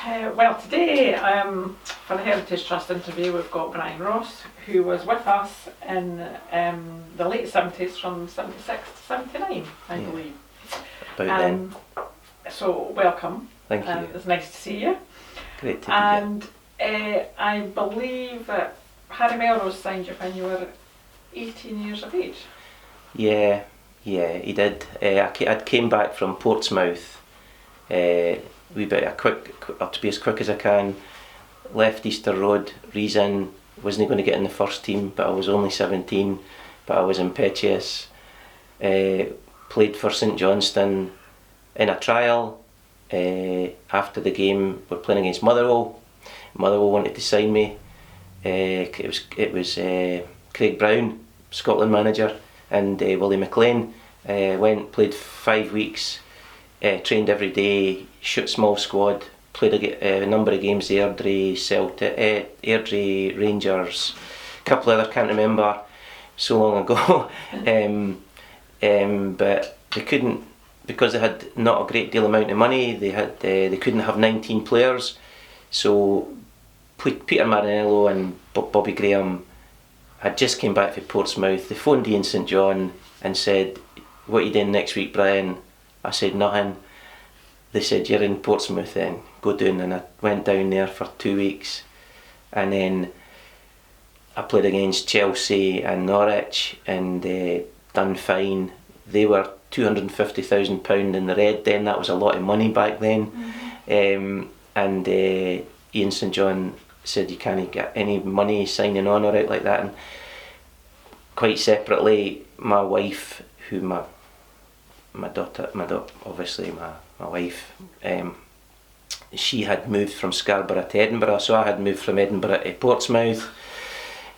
Well, today for the Heritage Trust interview, we've got Brian Ross, who was with us in the late 70s, from 76 to 79, I believe. About then. So, welcome. Thank you. It's nice to see you. Great to be here. And I believe that Harry Melrose signed you when you were 18 years of age. Yeah, he did. I came back from Portsmouth, to be as quick as I can, left Easter Road, reason wasn't going to get in the first team, but I was only 17, but I was impetuous. Played for St Johnstone in a trial. After the game, we're playing against Motherwell. Motherwell wanted to sign me. It was Craig Brown, Scotland manager, and Willie McLean. Went, played 5 weeks, trained every day, small squad, played a number of games, the Airdrie, Airdrie Rangers, a couple other, can't remember, so long ago. But they couldn't, because they had not a great deal amount of money, they couldn't have 19 players, so Peter Marinello and Bobby Graham had just came back from Portsmouth. They phoned Ian St John and said, "What are you doing next week, Brian?" I said, "Nothing." They said, "You're in Portsmouth then, go down." And I went down there for 2 weeks, and then I played against Chelsea and Norwich and done fine. They were £250,000 in the red then, that was a lot of money back then. And Ian St John said, "You can't get any money signing on or out like that." And quite separately, my wife, who my wife, she had moved from Scarborough to Edinburgh, so I had moved from Edinburgh to Portsmouth.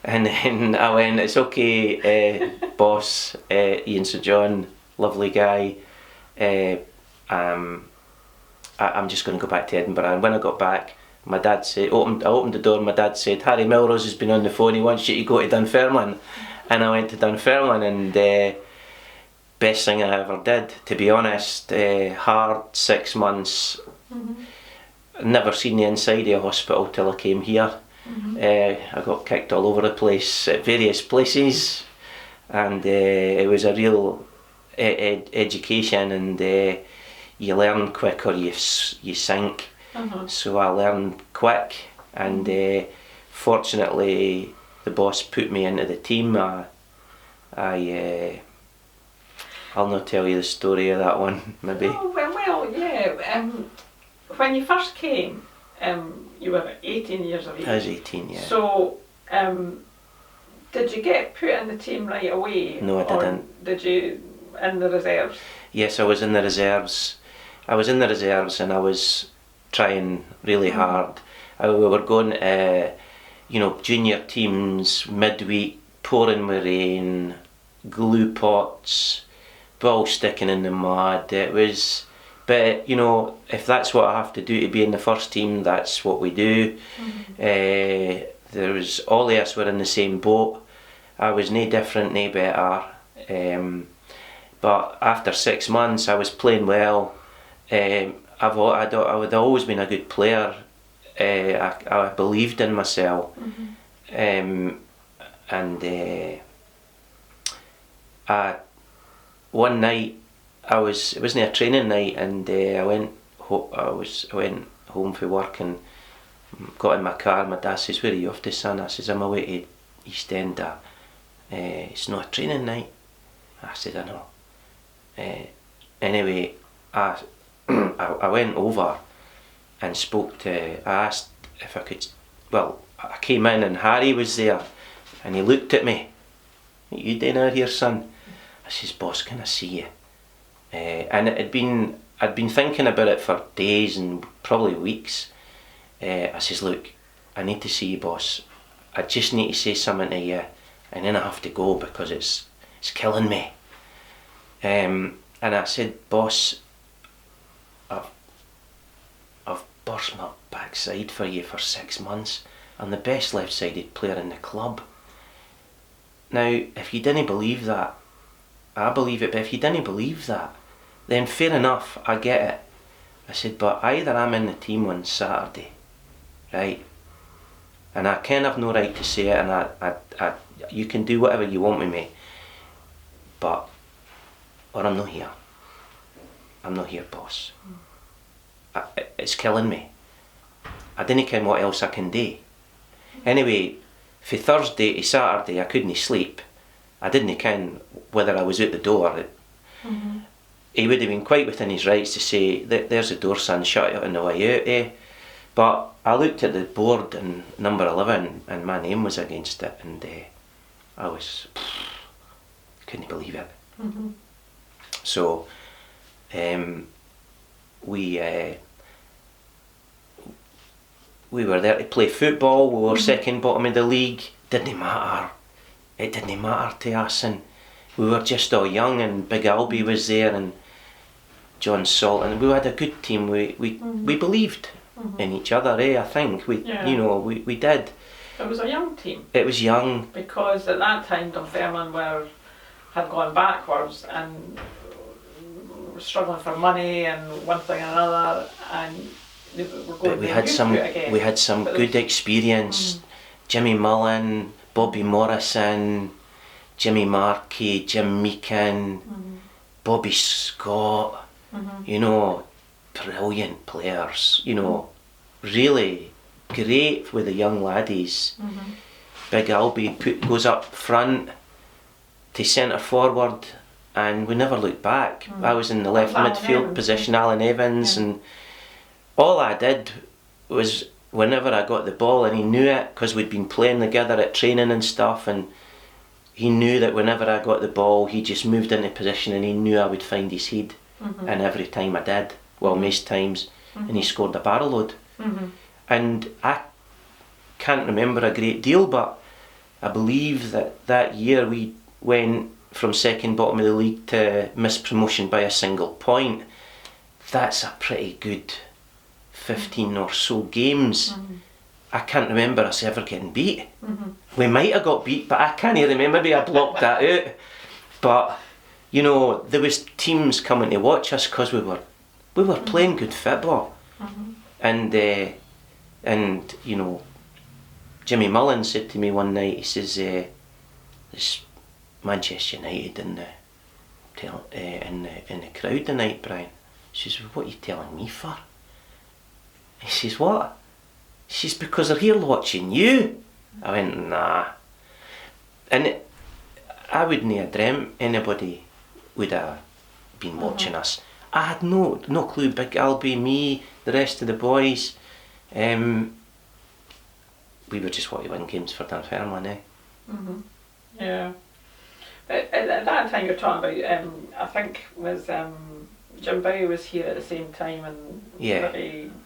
And then I went, "It's okay, boss, Ian St John, lovely guy, I'm just going to go back to Edinburgh." And when I got back, my dad said, I opened the door and my dad said, "Harry Melrose has been on the phone, he wants you to go to Dunfermline." And I went to Dunfermline, and best thing I ever did, to be honest. Hard 6 months. Never seen the inside of a hospital till I came here. I got kicked all over the place at various places, and it was a real education, and you learn quick or you sink. So I learned quick, and fortunately the boss put me into the team. I'll not tell you the story of that one, maybe. Oh, well, yeah. When you first came, you were 18 years of age. I was 18, yeah. So, did you get put in the team right away? No, I didn't. Or did you in the reserves? Yes, I was in the reserves. And I was trying really hard. We were going, junior teams, midweek, pouring with rain, glue pots, ball sticking in the mud. It was, but if that's what I have to do to be in the first team, that's what we do. There was, all of us were in the same boat. I was no different, no better. But after 6 months, I was playing well. I'd always been a good player. I believed in myself. One night, it wasn't a training night, and I went home from work and got in my car. My dad says, "Where are you off to, son?" I says, "I'm away to East End. It's not a training night." I said, "I know." Anyway, I went over and I asked if I could, I came in and Harry was there, and he looked at me. "What are you doing out here, son?" I says, "Boss, can I see you?" And I'd been thinking about it for days and probably weeks. I says, "Look, I need to see you, boss. I just need to say something to you, and then I have to go because it's killing me." And I said, "Boss, I've burst my backside for you for 6 months. I'm the best left-sided player in the club. Now, if you didn't believe that, I believe it, but if you didn't believe that, then fair enough, I get it. I said, but either I'm in the team on Saturday, right, and I can have no right to say it, and I you can do whatever you want with me, but, or I'm not here. I'm not here, boss. It's killing me. I didn't ken what else I can do. Anyway, from Thursday to Saturday I couldn't sleep. I didn't ken whether I was out the door. He would have been quite within his rights to say, there's the door, son, shut it on the way out, eh? But I looked at the board and number 11 and my name was against it, and I was, couldn't believe it. So we were there to play football. We were second bottom of the league. Didn't matter. It didn't matter to us, and we were just all young, and Big Albie was there and John Salt, and we had a good team. We believed in each other, I think we did. It was a young team. It was young because at that time Dunfermline had gone backwards and were struggling for money and one thing and another, and they were going. But we had some good experience. Jimmy Mullen, Bobby Morrison, Jimmy Markey, Jim Meakin, Bobby Scott, you know, brilliant players, you know, really great with the young laddies. Big Albie goes up front to centre forward, and we never looked back. I was in the left midfield position, Alan Evans, and all I did was, whenever I got the ball, and he knew it because we'd been playing together at training and stuff, and he knew that whenever I got the ball he just moved into position, and he knew I would find his head, and every time I did, well, most times, and he scored a barrel load. And I can't remember a great deal, but I believe that year we went from second bottom of the league to miss promotion by a single point. That's a pretty good 15 or so games. I can't remember us ever getting beat. We might have got beat, but I can't remember. Maybe I blocked that out. But you know, there was teams coming to watch us because we were playing good football. And you know, Jimmy Mullen said to me one night, he says, "There's Manchester United in the crowd tonight, Brian." He says, "What are you telling me for?" He says, "What?" He says, "Because they're here watching you." I went, "Nah." And I wouldn't have dreamt anybody would have been watching us. I had no clue. Big Albie, me, the rest of the boys, we were just wanting to win games for Dunfermline, eh? Yeah. At that time you're talking about, I think was Jim Bowie was here at the same time, and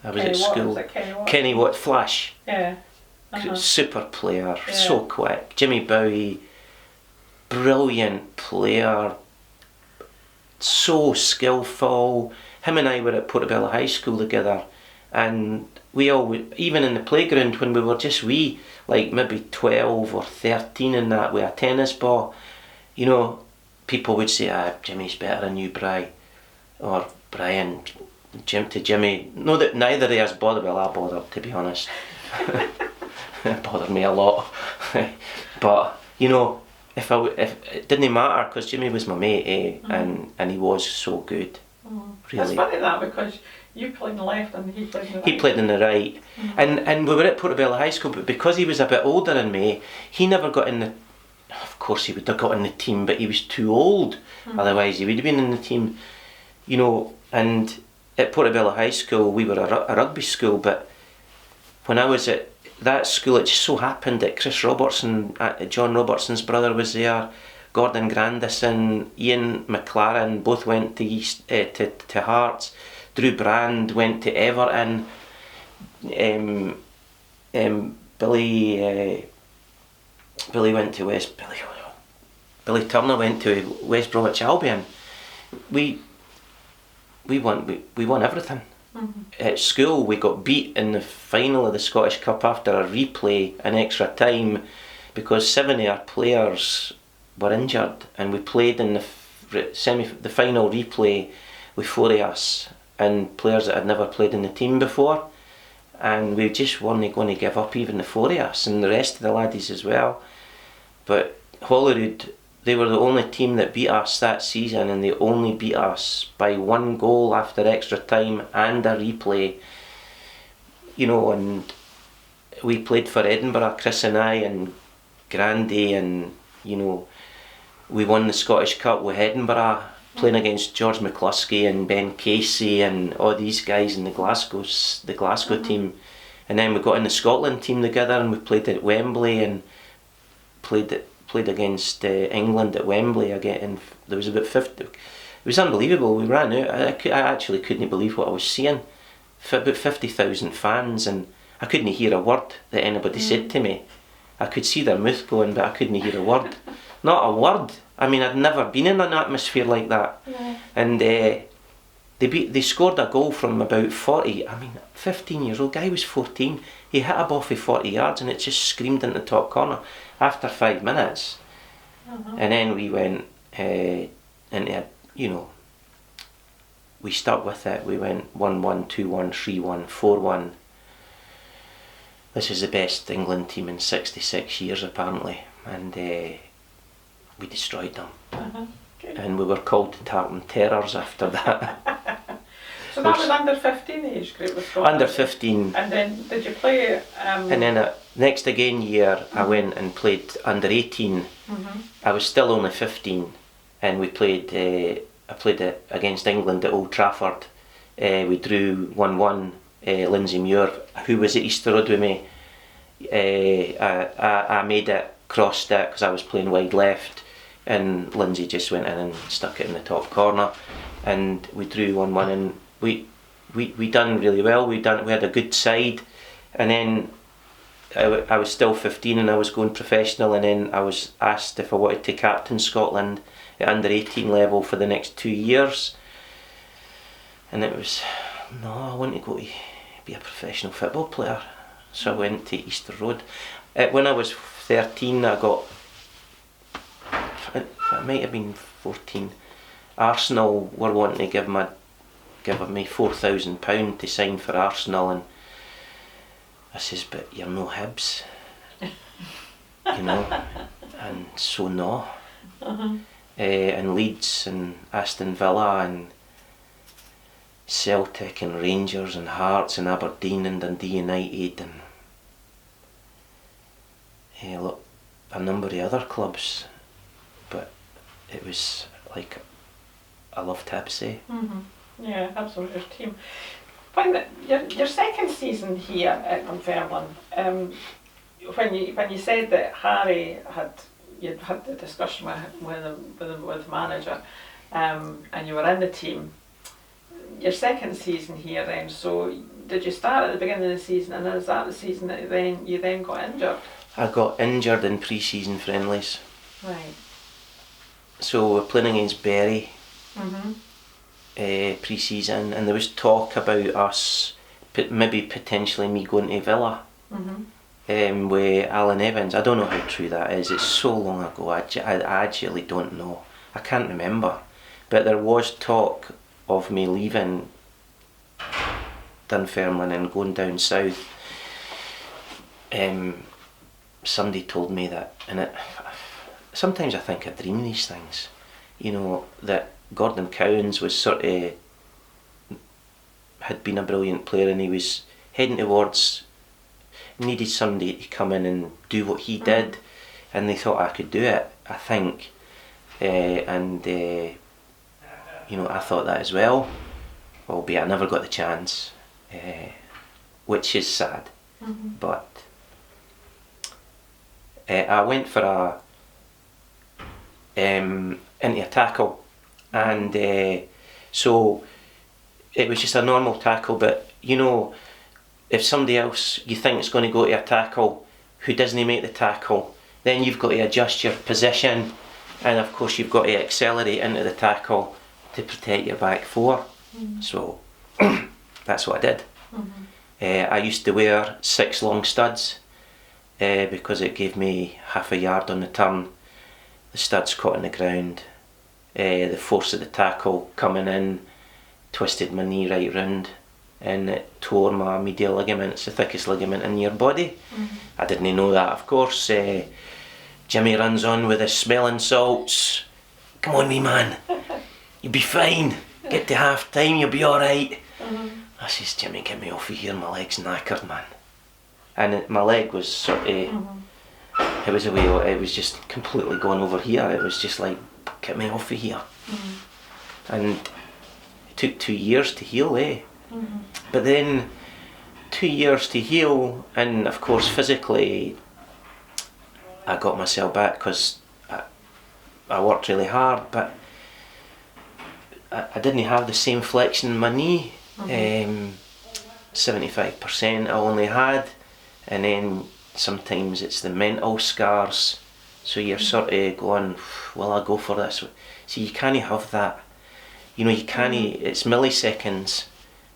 I was at school. Kenny Watt, Flash. Yeah. Super player, so quick. Jimmy Bowie, brilliant player, so skillful. Him and I were at Portobello High School together, and we all, even in the playground when we were just wee, like maybe 12 or 13 and that, with a tennis ball, you know, people would say, Jimmy's better than you, Bri, or Brian, to Jimmy. No, that neither of us bothered. Well, I bothered, to be honest. It bothered me a lot. But you know, if it didn't matter, because Jimmy was my mate, and he was so good. Really. It's funny that, because you played in the left and he played in the right. He played in the right, and we were at Portobello High School, but because he was a bit older than me, he never got in the. Of course, he would have got in the team, but he was too old. Otherwise, he would have been in the team, you know. And at Portobello High School, we were a rugby school, but when I was at that school, it just so happened that Chris Robertson, John Robertson's brother, was there. Gordon Grandison, Ian McLaren both went to Hearts. Drew Brand went to Everton. Billy went to Billy Turner went to West Bromwich Albion. We won everything. At school, we got beat in the final of the Scottish Cup after a replay in extra time, because 7 of our players were injured, and we played in the final replay with 4 of us, and players that had never played in the team before, and we just weren't going to give up, even the four of us and the rest of the laddies as well. But Holyrood, they were the only team that beat us that season, and they only beat us by 1 goal after extra time and a replay. You know, and we played for Edinburgh, Chris and I, and Grandy, and you know, we won the Scottish Cup with Edinburgh, playing against George McCluskey and Ben Casey and all these guys in the Glasgow team. And then we got in the Scotland team together, and we played at Wembley and played against England at Wembley again. And there was about 50. It was unbelievable. We ran out. I actually couldn't believe what I was seeing. About 50,000 fans, and I couldn't hear a word that anybody said to me. I could see their mouth going, but I couldn't hear a word. Not a word. I mean, I'd never been in an atmosphere like that. Yeah. And they scored a goal from about 40. I mean, 15-year-old guy was 14. He hit a ball for 40 yards, and it just screamed into the top corner after 5 minutes. And then we went into, you know, we stuck with it. We went 1-1, 2-1, 3-1, 4-1. This is the best England team in 66 years apparently, and we destroyed them. And we were called the Tartan Terrors after that. So that was under 15 age group with Scotland? Under 15. And then did you play... And then next again year I went and played under 18. I was still only 15, and we played... I played it against England at Old Trafford. We drew 1-1. Lindsay Muir, who was at Easter Road with me, I made it, crossed it because I was playing wide left, and Lindsay just went in and stuck it in the top corner, and we drew 1-1, and we done really well. We had a good side, and then I was still 15 and I was going professional, and then I was asked if I wanted to captain Scotland at under 18 level for the next 2 years, and it was, no, I want to go to be a professional football player. So I went to Easter Road. When I was 13, I got, it might have been 14, Arsenal were wanting to give me £4,000 to sign for Arsenal, and I says, but you're no Hibs, you know, and so no. And Leeds and Aston Villa and Celtic and Rangers and Hearts and Aberdeen and Dundee United and look, a number of other clubs, but it was like, I loved Hibs. Yeah, absolutely, your team. When your second season here at Dunfermline, when you said that Harry you'd had the discussion with the manager, and you were in the team. Your second season here then, so did you start at the beginning of the season, and is that the season that you then got injured? I got injured in pre-season friendlies. Right. So we're playing against Bury pre-season, and there was talk about us, maybe potentially me going to Villa with Alan Evans. I don't know how true that is, it's so long ago, I actually don't know. I can't remember. But there was talk of me leaving Dunfermline and going down south. Somebody told me that, and sometimes I think I dream these things, you know, that Gordon Cowans was had been a brilliant player, and he was heading towards, needed somebody to come in and do what he did, and they thought I could do it, I think, you know, I thought that as well, albeit I never got the chance, which is sad. But I went for into a tackle, and so it was just a normal tackle, but you know, if somebody else you think is going to go to a tackle who doesn't make the tackle, then you've got to adjust your position, and of course you've got to accelerate into the tackle to protect your back four. So that's what I did. I used to wear 6 long studs because it gave me half a yard on the turn. The studs caught in the ground, the force of the tackle coming in twisted my knee right round, and it tore my medial ligament. It's the thickest ligament in your body. I didn't know that, of course. Jimmy runs on with his smelling salts. Come on, wee man, you'll be fine. Get to half time, you'll be alright. I says, Jimmy, get me off of here, my leg's knackered, man. And my leg was sort of, it was it was just completely gone over here. It was just like, get me off of here. And it took 2 years to heal, But then 2 years to heal, and of course physically I got myself back because I worked really hard, but I didn't have the same flexion in my knee. 75% I only had, and then sometimes it's the mental scars, so you're sort of going, well, I'll go for this. So you can't have that, you can't, it's milliseconds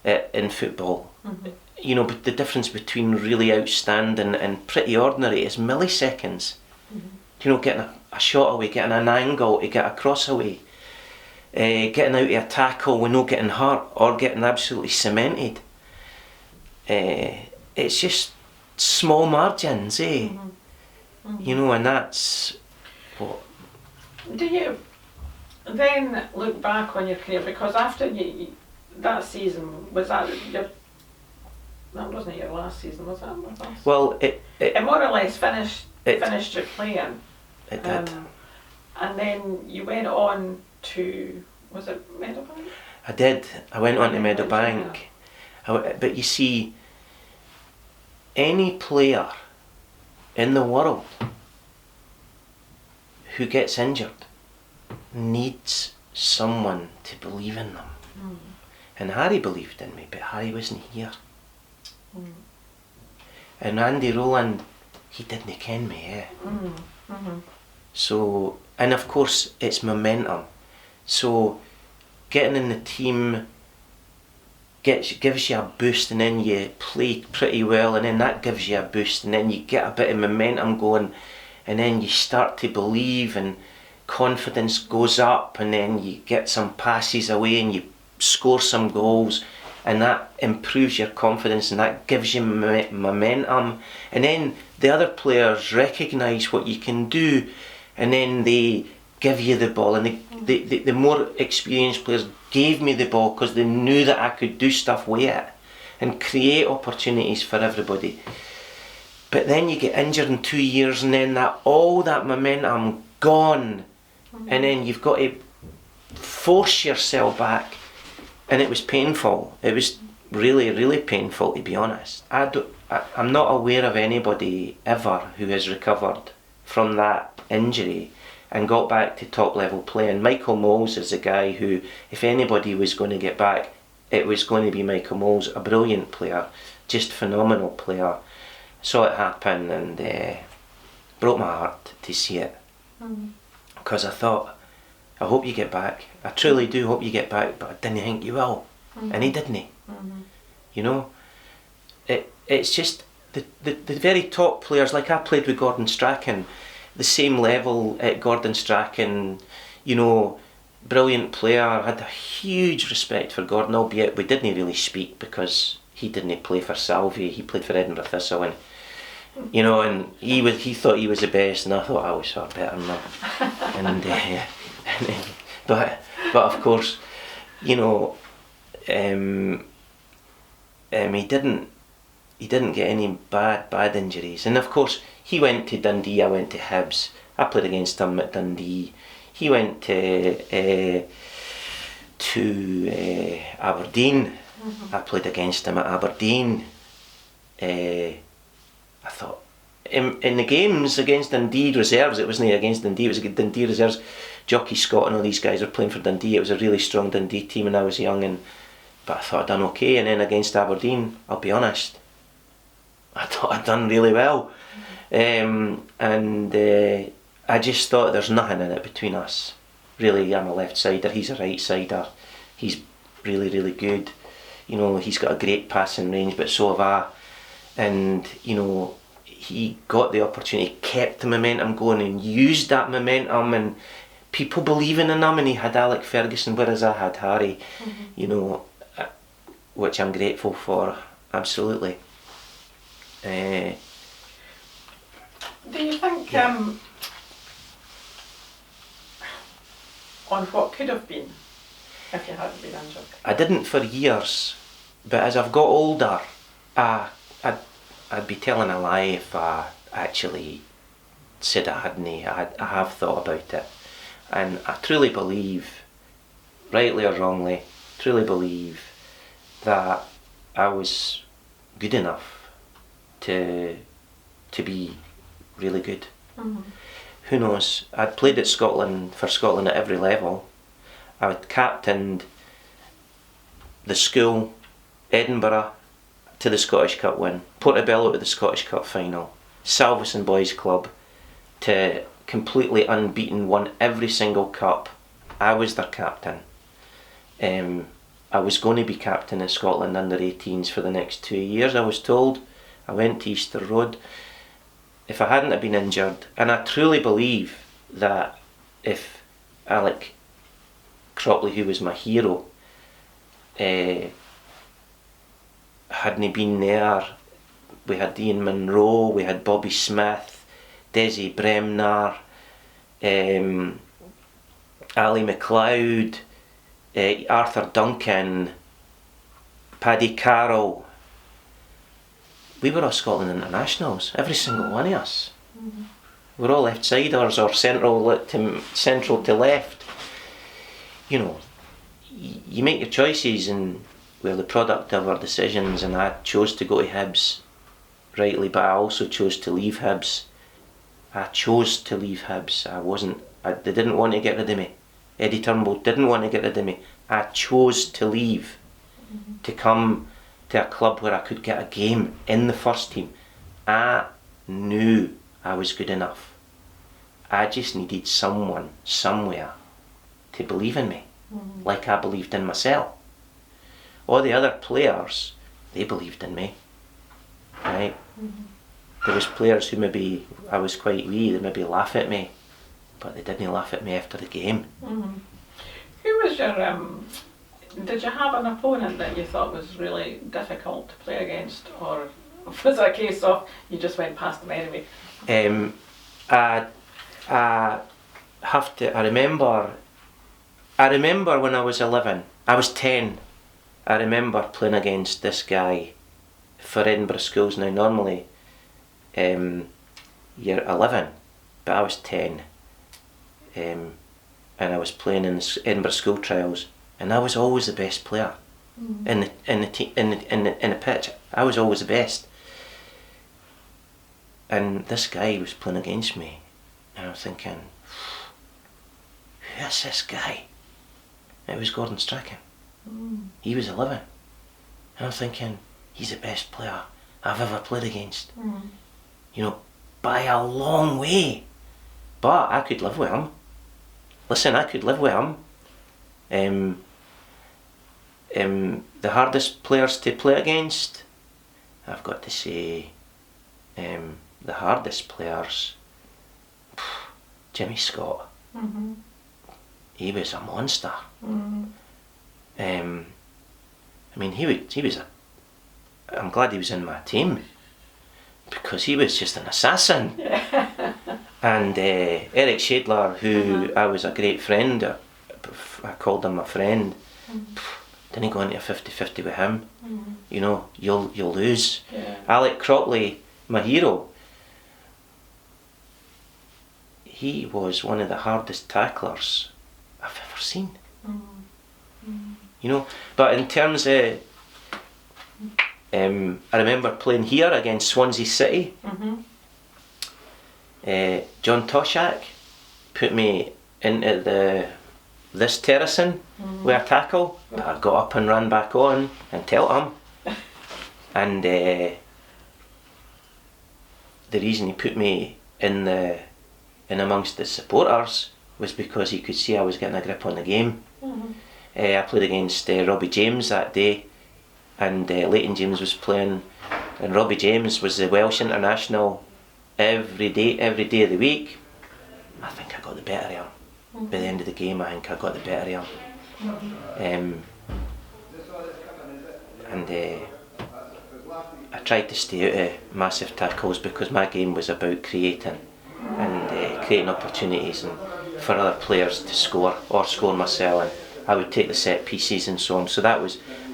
in football, but the difference between really outstanding and pretty ordinary is milliseconds. Getting a shot away, getting an angle to get a cross away, getting out of a tackle with no getting hurt or getting absolutely cemented. It's just small margins, and that's what. Do you then look back on your career, because after that season, that wasn't your last season, was it? Well, it more or less finished your playing. It did. And then you went on to, was it Meadowbank? I did. I went on to Meadowbank. But you see, any player in the world who gets injured needs someone to believe in them. And Harry believed in me, but Harry wasn't here. And Andy Rowland, he didn't ken me, So, and of course it's momentum. So getting in the team gives you a boost, and then you play pretty well, and then that gives you a boost, and then you get a bit of momentum going, and then you start to believe, and confidence goes up, and then you get some passes away and you score some goals, and that improves your confidence, and that gives you momentum, and then the other players recognise what you can do, and then they give you the ball, and the more experienced players gave me the ball because they knew that I could do stuff with it and create opportunities for everybody. But then you get injured in 2 years, and then all that momentum gone, and then you've got to force yourself back, and it was painful. It was really, really painful, to be honest. I'm not aware of anybody ever who has recovered from that injury and got back to top level play. And Michael Moles is a guy who, if anybody was going to get back, it was going to be Michael Moles, a brilliant player, just phenomenal player. Saw it happen, and broke my heart to see it, because I thought, I hope you get back. I truly do hope you get back, but I didn't think you will. And he didn't. It's just the very top players, like I played with Gordon Strachan, the same level at Gordon Strachan, brilliant player. Had a huge respect for Gordon, albeit we didn't really speak because he didn't play for Salvia, he played for Edinburgh Thistle, and and he thought he was the best, and I thought I was far better than that. But of course, he didn't get any bad injuries, and of course he went to Dundee, I went to Hibs. I played against him at Dundee. He went to Aberdeen. I played against him at Aberdeen. I thought in the games against Dundee reserves, it wasn't against Dundee, it was against Dundee reserves. Jockey Scott and all these guys were playing for Dundee. It was a really strong Dundee team, and I was young, but I thought I'd done okay. And then against Aberdeen, I'll be honest, I thought I'd done really well. I just thought there's nothing in it between us. Really, I'm a left sider, he's a right sider. He's really, really good. He's got a great passing range, but so have I. And, he got the opportunity, kept the momentum going, and used that momentum, and people believing in him, and he had Alec Ferguson, whereas I had Harry. which I'm grateful for, absolutely. Do you think on what could have been if you hadn't been injured? I didn't for years, but as I've got older, I'd be telling a lie if I actually said I hadn't. I have thought about it, and I truly believe, rightly or wrongly, truly believe that I was good enough to be really good. Mm-hmm. Who knows? I'd played at Scotland for Scotland at every level. I had captained the school, Edinburgh to the Scottish Cup win, Portobello to the Scottish Cup final, Salvesen Boys Club to completely unbeaten, won every single cup. I was their captain. I was going to be captain of Scotland under 18s for the next 2 years, I was told. I went to Easter Road. If I hadn't have been injured, and I truly believe that if Alec Cropley, who was my hero, hadn't been there, we had Ian Munro, we had Bobby Smith, Desi Bremner, Ali MacLeod, Arthur Duncan, Paddy Carroll. We were all Scotland internationals, every single one of us. Mm-hmm. We're all left-siders or central to left. You know, you make your choices and we're the product of our decisions, and I chose to go to Hibs, rightly, but I also chose to leave Hibs. I chose to leave Hibs. They didn't want to get rid of me. Eddie Turnbull didn't want to get rid of me. I chose to leave, to come to a club where I could get a game in the first team. I knew I was good enough. I just needed someone, somewhere, to believe in me, like I believed in myself. All the other players, they believed in me, right? There was players who maybe, I was quite wee, they maybe laugh at me, but they didn't laugh at me after the game. Mm-hmm. Who was your, did you have an opponent that you thought was really difficult to play against, or was it a case of you just went past them anyway? I remember when I was 11, I was 10, I remember playing against this guy for Edinburgh schools. Now normally you're 11, but I was 10, and I was playing in the Edinburgh school trials, and I was always the best player in the pitch. I was always the best, and this guy was playing against me, and I was thinking, who is this guy? It was Gordon Strachan. He was 11, and I'm thinking, he's the best player I've ever played against. You know, by a long way. But I could live with him. Listen, I could live with him. The hardest players to play against, I've got to say, the hardest players, Jimmy Scott. He was a monster. I mean, he was I'm glad he was in my team, because he was just an assassin. And Eric Shadler, who I was a great friend, I called him my friend, didn't go into a 50-50 with him. You know, you'll lose. Alec Cropley, my hero, he was one of the hardest tacklers I've ever seen. You know, but in terms of, I remember playing here against Swansea City. John Toshak put me into this terracing with a tackle, but I got up and ran back on and dealt him. And the reason he put me in amongst the supporters was because he could see I was getting a grip on the game. I played against Robbie James that day, and Leighton James was playing, and Robbie James was the Welsh international every day of the week. I think I got the better of him. By the end of the game, I think I got the better of him. and I tried to stay out of massive tackles because my game was about creating and creating opportunities and for other players to score or score myself, and I would take the set pieces and so on. So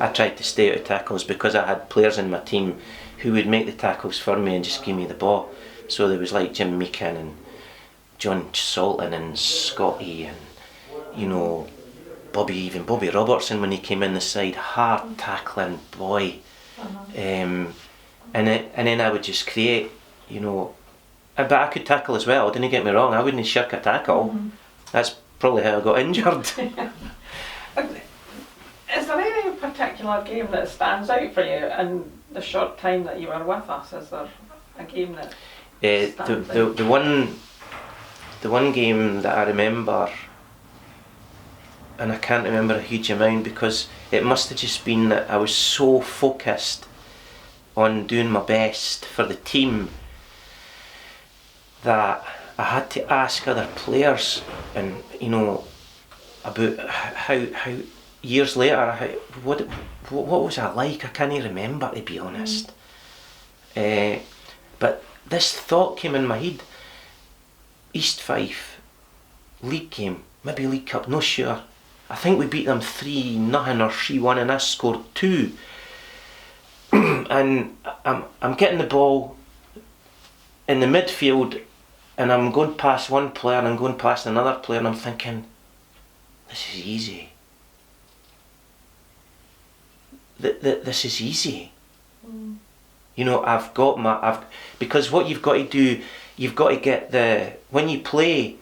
I tried to stay out of tackles because I had players in my team who would make the tackles for me and just give me the ball. So there was like Jim Meekin and John Salton and Scotty and, you know, Bobby Robertson when he came in the side, hard tackling boy. And then I would just create, you know, but I could tackle as well, didn't get me wrong, I wouldn't shirk a tackle. That's probably how I got injured. Is there any particular game that stands out for you in the short time that you were with us? Is there a game that stands out? The one game that I remember, and I can't remember a huge amount because it must have just been that I was so focused on doing my best for the team that I had to ask other players, and you know, about how years later, what was I like? I can't even remember, to be honest. But this thought came in my head: East Fife league game, maybe League Cup, no sure. I think we beat them 3-0 or 3-1, and I scored 2. And I'm getting the ball in the midfield, and I'm going past one player and I'm going past another player, and I'm thinking, this is easy. This is easy. You know, because what you've got to do, you've got to get when you play,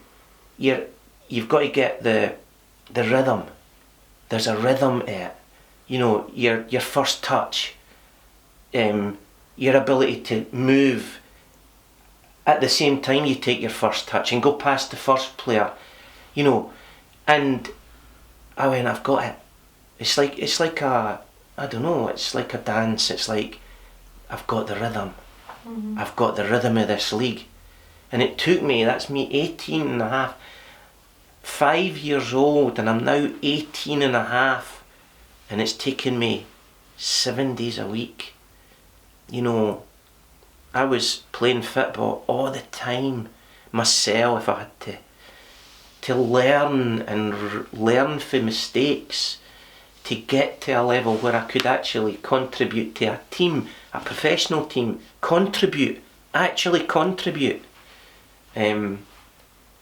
you've got to get the rhythm. There's a rhythm to it. You know, your first touch, your ability to move at the same time you take your first touch and go past the first player, you know. And I went, I've got it. It's like a, I don't know, it's like a dance. It's like, I've got the rhythm. I've got the rhythm of this league. And it took me, that's me 18 and a half, 5 years old, and I'm now 18 and a half, and it's taken me 7 days a week. You know, I was playing football all the time myself. I had to learn and learn from mistakes to get to a level where I could actually contribute to a team, a professional team, actually contribute. And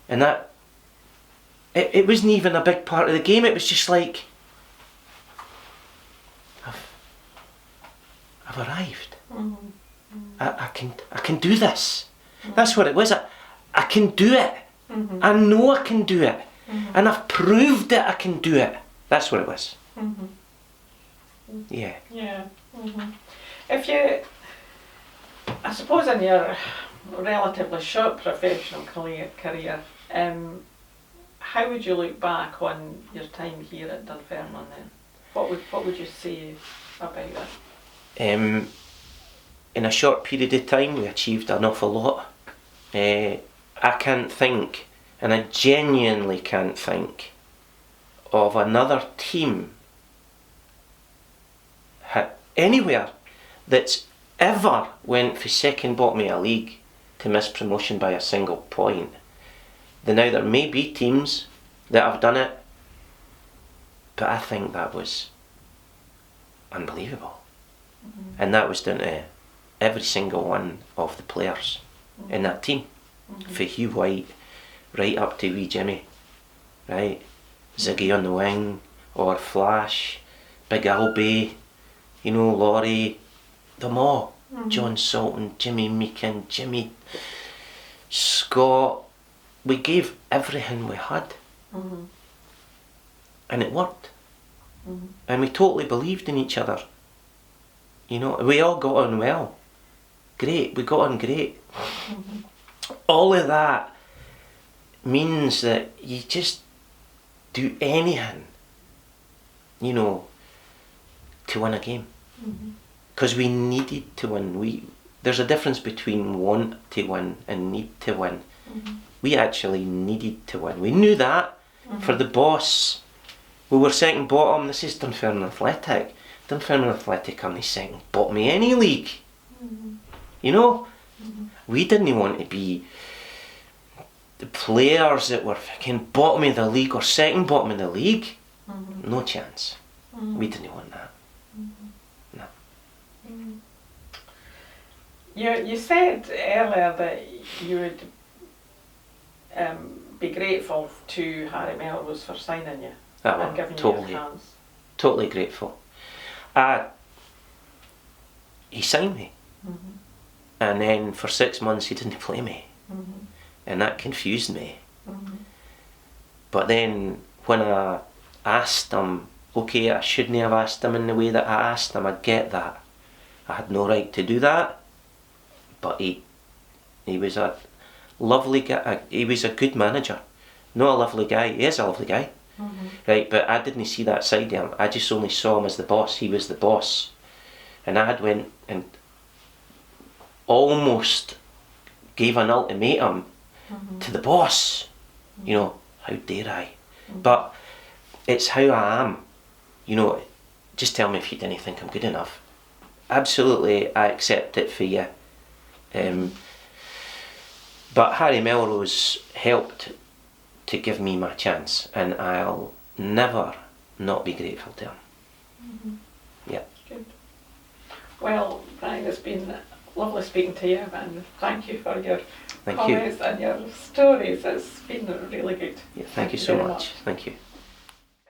that, it wasn't even a big part of the game. It was just like, I've arrived. I can do this. That's what it was. I can do it. I know I can do it. And I've proved that I can do it. That's what it was. Yeah. Yeah. If you, I suppose in your relatively short professional career, how would you look back on your time here at Dunfermline then? What would you say about it? In a short period of time, we achieved an awful lot. I can't think, and I genuinely can't think, of another team anywhere that's ever went for second bottom of a league to miss promotion by a single point. Now there may be teams that have done it, but I think that was unbelievable. And that was down to every single one of the players in that team, for Hugh White right up to wee Jimmy, right? Ziggy on the wing, or Flash, Big Albie, you know, Laurie, them all. John Salton, Jimmy Meekin, Jimmy Scott. We gave everything we had. And it worked. And we totally believed in each other. You know, we all got on well. Great, we got on great. All of that means that you just do anything, you know, to win a game. Because we needed to win. There's a difference between want to win and need to win. We actually needed to win. We knew that. For the boss, we were second bottom. This is Dunfermline Athletic. Dunfermline Athletic are the second bottom of any league. You know? We didn't want to be the players that were fucking bottom of the league or second bottom of the league. No chance. We didn't want that. No. You said earlier that you would be grateful to Harry Melrose for signing you and giving you your chance. Totally grateful. He signed me, and then for 6 months he didn't play me, and that confused me. But then when I asked him, okay, I shouldn't have asked him in the way that I asked him, I get that. I had no right to do that, but he was a lovely guy. He was a good manager. Not a lovely guy. He is a lovely guy. Right, but I didn't see that side of him. I just only saw him as the boss. He was the boss. And I had went and almost gave an ultimatum to the boss. You know, how dare I? But it's how I am. You know, just tell me if you didn't think I'm good enough. Absolutely, I accept it for you. But Harry Melrose helped to give me my chance, and I'll never not be grateful to him. Yeah. Good. Well, Brian, it's been lovely speaking to you, and thank you for your comments and your stories. It's been really good. Yeah, thank you so much. Thank you.